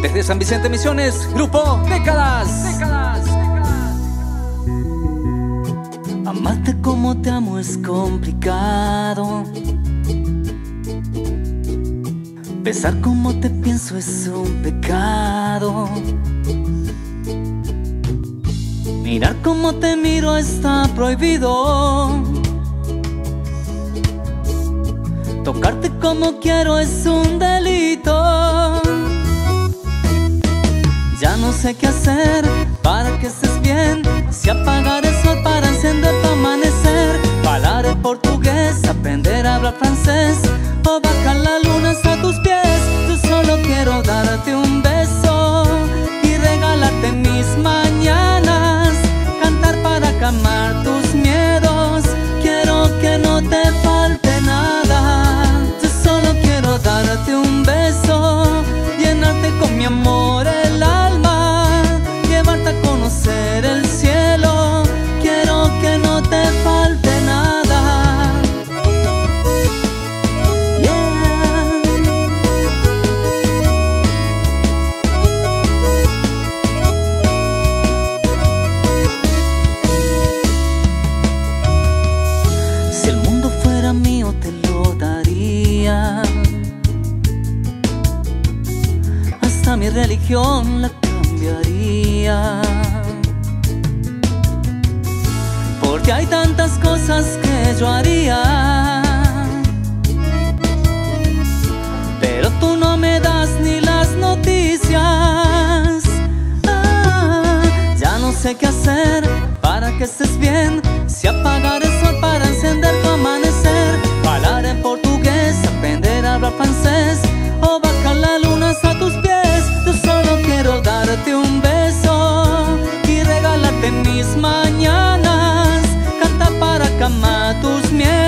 Desde San Vicente Misiones, grupo Décadas. Amarte como te amo es complicado. Besar como te pienso es un pecado. Mirar como te miro está prohibido. Tocarte como quiero es un delito. Ya no sé qué hacer para que estés bien. Si apagar el sol para encender tu amanecer, hablar en portugués, aprender a hablar francés, o bajar la luna hasta tus pies. Yo solo quiero darte un beso y regalarte mis mañanas, cantar para calmar tus miedos. Quiero que no te falte nada. Yo solo quiero darte un beso, llenarte con mi amor el alma, llevarte a conocer el cielo. Quiero que no te falte nada. Yeah. Si el mundo fuera mío te lo daría, hasta mi religión la cambiaría, porque hay tantas cosas que yo haría, pero tú no me das ni las noticias. Ya no sé qué hacer para que estés bien. Si apagar el sol para encender tu amanecer, hablar en portugués, aprender a hablar francés, o bajar la luna hasta tus pies. Yo solo quiero darte un beso y regalarte mis mañanas, cantar para calmar tus miedos.